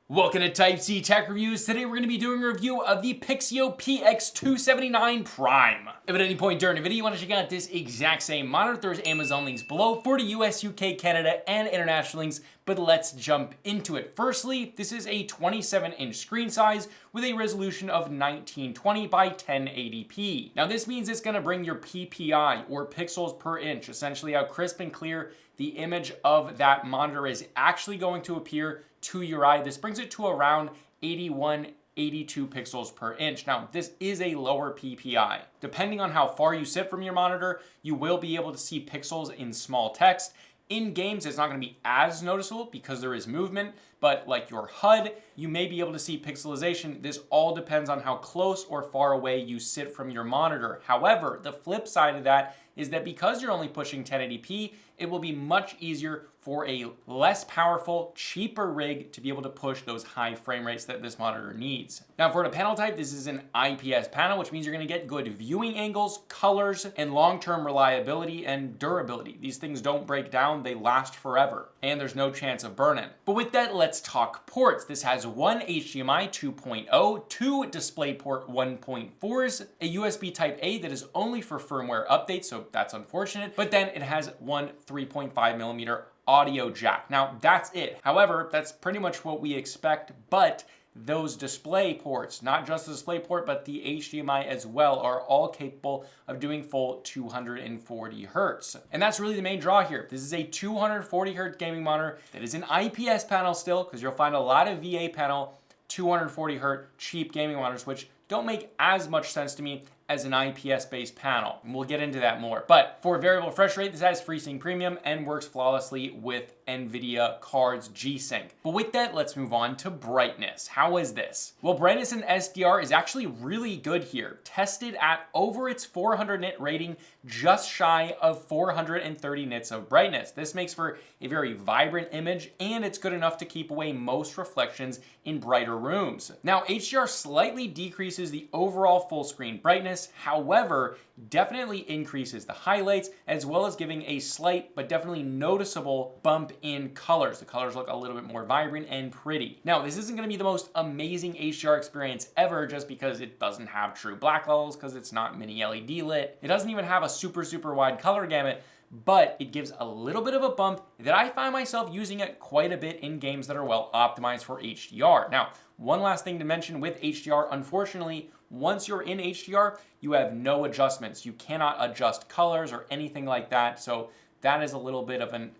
Welcome to Type C Tech Reviews. Today we're going to be doing a review of the Pixio PX279 Prime. If at any point during the video you want to check out this exact same monitor, there's Amazon links below for the US, UK, Canada, and international links, but let's jump into it. Firstly, this is a 27-inch screen size with a resolution of 1920 by 1080p. Now this means it's going to bring your PPI, or pixels per inch, essentially how crisp and clear the image of that monitor is actually going to appear to your eye. This brings it to around 81, 82 pixels per inch. Now, this is a lower PPI. Depending on how far you sit from your monitor, you will be able to see pixels in small text. In games, it's not going to be as noticeable because there is movement, but like your HUD, you may be able to see pixelization. This all depends on how close or far away you sit from your monitor. However, the flip side of that is that because you're only pushing 1080p, it will be much easier for a less powerful, cheaper rig to be able to push those high frame rates that this monitor needs. Now for the panel type, this is an IPS panel, which means you're gonna get good viewing angles, colors, and long-term reliability and durability. These things don't break down, they last forever, and there's no chance of burn-in. But with that, let's talk ports. This has one HDMI 2.0, two DisplayPort 1.4s, a USB Type-A that is only for firmware updates, so that's unfortunate, but then it has one 3.5mm audio jack. Now that's it. However, that's pretty much what we expect, but those display ports, not just the display port, but the HDMI as well, are all capable of doing full 240 hertz. And that's really the main draw here. This is a 240 hertz gaming monitor that is an IPS panel still, because you'll find a lot of VA panel 240 hertz cheap gaming monitors, which don't make as much sense to me as an IPS-based panel. And we'll get into that more. But for variable refresh rate, this has FreeSync Premium and works flawlessly with NVIDIA cards G-Sync. But with that, let's move on to brightness. How is this? Well, brightness in SDR is actually really good here. Tested at over its 400 nit rating, just shy of 430 nits of brightness. This makes for a very vibrant image, and it's good enough to keep away most reflections in brighter rooms. Now, HDR slightly decreases the overall full screen brightness, however, definitely increases the highlights, as well as giving a slight but definitely noticeable bump in colors. The colors look a little bit more vibrant and pretty. Now, this isn't going to be the most amazing HDR experience ever just because it doesn't have true black levels, because it's not mini LED lit. It doesn't even have a super wide color gamut, but it gives a little bit of a bump that I find myself using it quite a bit in games that are well optimized for HDR. Now, one last thing to mention with HDR, unfortunately, once you're in HDR, you have no adjustments. You cannot adjust colors or anything like that, so that is a little bit of an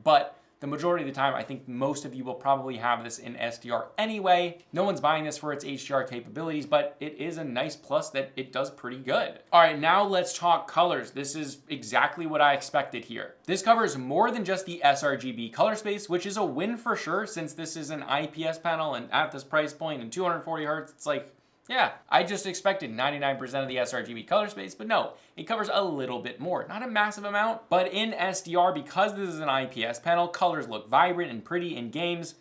but the majority of the time, I think most of you will probably have this in SDR anyway. No one's buying this for its HDR capabilities, but it is a nice plus that it does pretty good. All right, now let's talk colors. This is exactly what I expected here. This covers more than just the sRGB color space, which is a win for sure, since this is an IPS panel and at this price point and 240 hertz, it's like, yeah, I just expected 99% of the sRGB color space, but no, it covers a little bit more. Not a massive amount, but in SDR, because this is an IPS panel, colors look vibrant and pretty in games.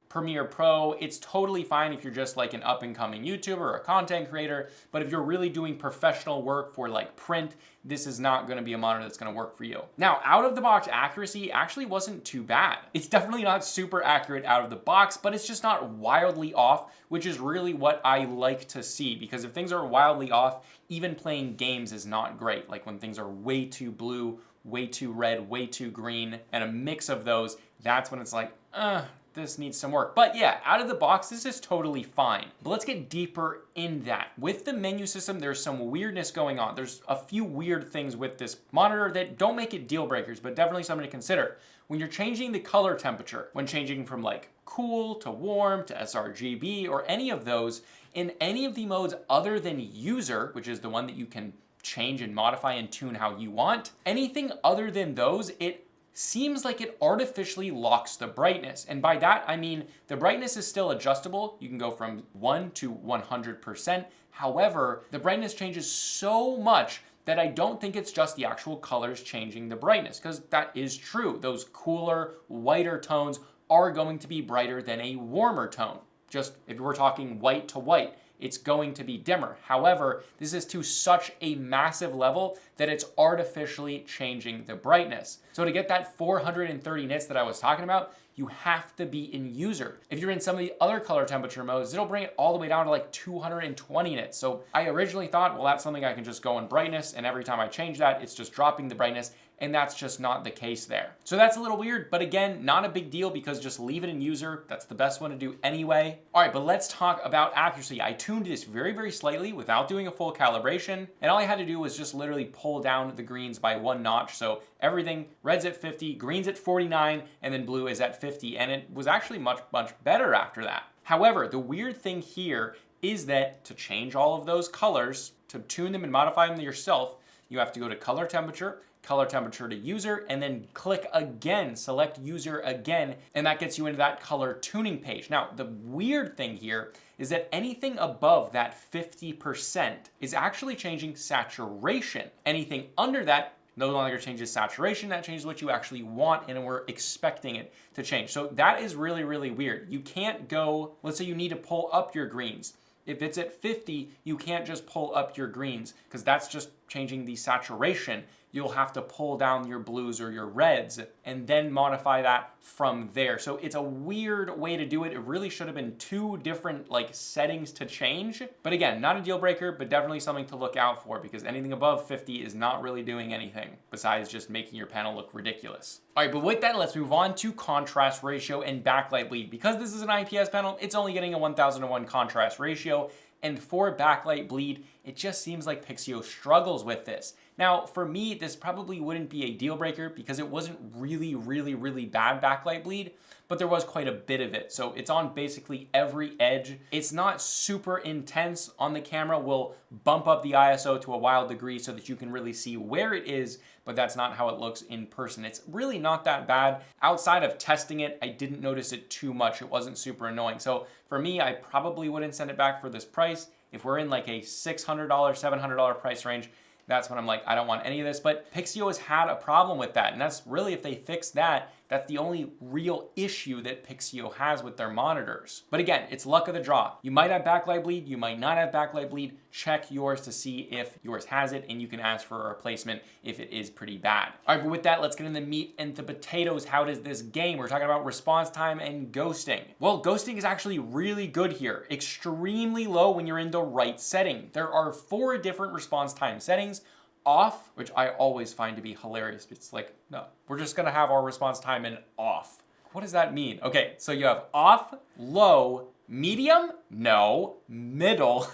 Premiere Pro, it's totally fine if you're just like an up-and-coming YouTuber or a content creator, but if you're really doing professional work for like print, this is not going to be a monitor that's going to work for you. Now, out of the box accuracy actually wasn't too bad. It's definitely not super accurate out of the box, but it's just not wildly off, which is really what I like to see, because if things are wildly off, even playing games is not great. Like when things are way too blue, way too red, way too green, and a mix of those, that's when it's like, this needs some work. But yeah, out of the box, this is totally fine. But let's get deeper in that. With the menu system, there's some weirdness going on. There's a few weird things with this monitor that don't make it deal breakers, but definitely something to consider. When you're changing the color temperature, when changing from like cool to warm to sRGB or any of those, in any of the modes other than user, which is the one that you can change and modify and tune how you want, anything other than those, it seems like it artificially locks the brightness. And by that, I mean the brightness is still adjustable. You can go from 1 to 100%. However, the brightness changes so much that I don't think it's just the actual colors changing the brightness, because that is true. Those cooler, whiter tones are going to be brighter than a warmer tone. Just if we're talking white to white, it's going to be dimmer. However, this is to such a massive level that it's artificially changing the brightness. So to get that 430 nits that I was talking about, you have to be in user. If you're in some of the other color temperature modes, it'll bring it all the way down to like 220 nits. So I originally thought, well, that's something I can just go in brightness, and every time I change that, it's just dropping the brightness, and that's just not the case there. So that's a little weird, but again, not a big deal because just leave it in user. That's the best one to do anyway. All right, but let's talk about accuracy. I tuned this very, very slightly without doing a full calibration, and all I had to do was just literally pull down the greens by 1 notch. So everything, red's at 50, green's at 49, and then blue is at 50, and it was actually much, much better after that. However, the weird thing here is that to change all of those colors, to tune them and modify them yourself, you have to go to color temperature to user, and then click again, select user again, and that gets you into that color tuning page. Now, the weird thing here is that anything above that 50% is actually changing saturation. Anything under that no longer changes saturation, that changes what you actually want, and we're expecting it to change. So that is really, really weird. You can't go, let's say you need to pull up your greens. If it's at 50, you can't just pull up your greens because that's just changing the saturation. You'll have to pull down your blues or your reds and then modify that from there. So it's a weird way to do it. It really should have been 2 different settings to change. But again, not a deal breaker, but definitely something to look out for because anything above 50 is not really doing anything besides just making your panel look ridiculous. All right, but with that, let's move on to contrast ratio and backlight bleed. Because this is an IPS panel, it's only getting a 1000:1 contrast ratio. And for backlight bleed, it just seems like Pixio struggles with this. Now, for me, this probably wouldn't be a deal breaker because it wasn't really, really, really bad backlight bleed, but there was quite a bit of it. So it's on basically every edge. It's not super intense on the camera. We'll bump up the ISO to a wild degree so that you can really see where it is, but that's not how it looks in person. It's really not that bad. Outside of testing it, I didn't notice it too much. It wasn't super annoying. So for me, I probably wouldn't send it back for this price. If we're in like a $600, $700 price range, that's when I'm like, I don't want any of this. But Pixio has had a problem with that. And that's really, if they fix that, that's the only real issue that Pixio has with their monitors. But again, it's luck of the draw. You might have backlight bleed, you might not have backlight bleed. Check yours to see if yours has it, and you can ask for a replacement if it is pretty bad. All right, but with that, let's get into the meat and the potatoes. How does this game? We're talking about response time and ghosting. Well, ghosting is actually really good here. Extremely low when you're in the right setting. There are 4 different response time settings. Off, which I always find to be hilarious. It's like, no, we're just gonna have our response time in off. What does that mean? Okay, so you have off, low, medium, no, middle,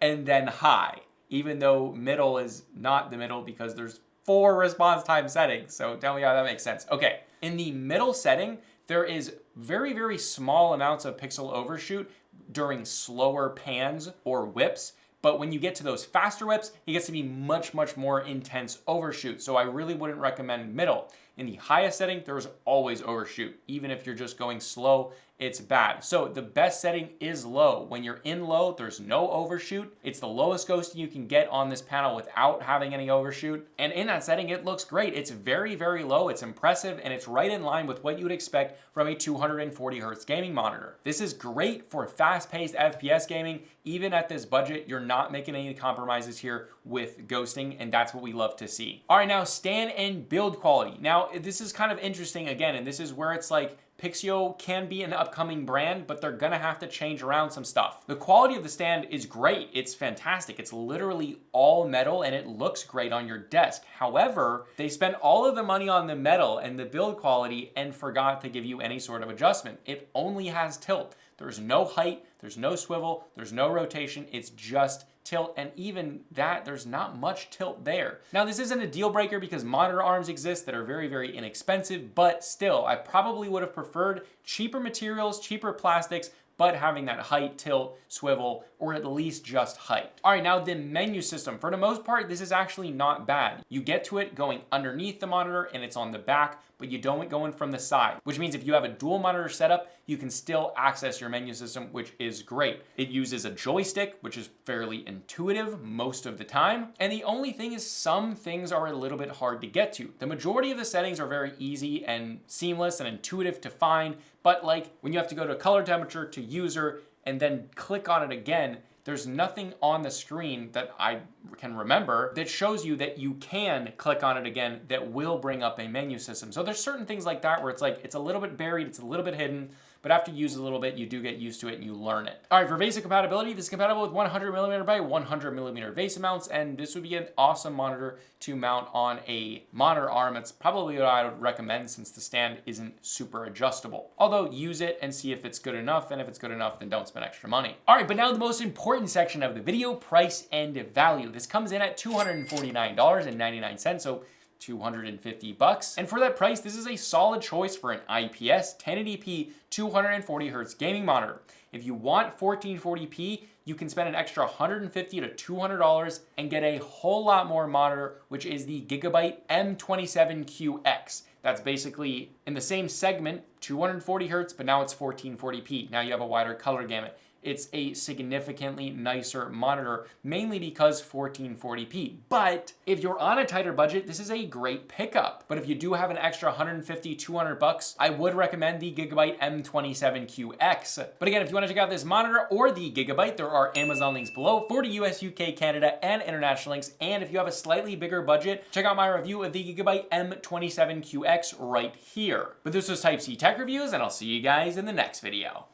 and then high. Even though middle is not the middle because there's 4 response time settings. So tell me how that makes sense. Okay, in the middle setting, there is very, very small amounts of pixel overshoot during slower pans or whips. But when you get to those faster whips, it gets to be much, much more intense overshoot. So I really wouldn't recommend middle. In the highest setting, there's always overshoot. Even if you're just going slow, it's bad. So the best setting is low. When you're in low, there's no overshoot. It's the lowest ghosting you can get on this panel without having any overshoot. And in that setting, it looks great. It's very, very low. It's impressive, and it's right in line with what you would expect from a 240 hertz gaming monitor. This is great for fast-paced FPS gaming. Even at this budget, you're not making any compromises here with ghosting, and that's what we love to see. All right, now stand and build quality. Now, this is kind of interesting again, and this is where it's like, Pixio can be an upcoming brand, but they're gonna have to change around some stuff. The quality of the stand is great. It's fantastic. It's literally all metal and it looks great on your desk. However, they spent all of the money on the metal and the build quality and forgot to give you any sort of adjustment. It only has tilt. There's no height, there's no swivel, there's no rotation. It's just tilt, and even that, there's not much tilt there. Now, this isn't a deal breaker because monitor arms exist that are very, very inexpensive, but still, I probably would have preferred cheaper materials, cheaper plastics, but having that height, tilt, swivel, or at least just height. All right, now the menu system. For the most part, this is actually not bad. You get to it going underneath the monitor and it's on the back, but you don't go in from the side, which means if you have a dual monitor setup, you can still access your menu system, which is great. It uses a joystick, which is fairly intuitive most of the time. And the only thing is some things are a little bit hard to get to. The majority of the settings are very easy and seamless and intuitive to find, but like when you have to go to color temperature to user and then click on it again, there's nothing on the screen that I can remember that shows you that you can click on it again that will bring up a menu system. So there's certain things like that where it's like, it's a little bit buried, it's a little bit hidden, but after you use it a little bit, you do get used to it and you learn it. All right, for Vesa compatibility, this is compatible with 100mm by 100mm Vesa mounts, and this would be an awesome monitor to mount on a monitor arm. It's probably what I would recommend since the stand isn't super adjustable. Although use it and see if it's good enough, and if it's good enough, then don't spend extra money. All right, but now the most important section of the video, price and value. This comes in at $249.99, so 250 bucks. And for that price, this is a solid choice for an IPS 1080p 240 Hz gaming monitor. If you want 1440p, you can spend an extra $150 to $200 and get a whole lot more monitor, which is the Gigabyte M27Q X. That's basically in the same segment, 240 Hz, but now it's 1440p. Now you have a wider color gamut. It's a significantly nicer monitor, mainly because 1440p. But if you're on a tighter budget, this is a great pickup. But if you do have an extra 150, 200 bucks, I would recommend the Gigabyte M27Q X. But again, if you want to check out this monitor or the Gigabyte, there are Amazon links below for the US, UK, Canada, and international links. And if you have a slightly bigger budget, check out my review of the Gigabyte M27Q X right here. But this was Type C Tech Reviews, and I'll see you guys in the next video.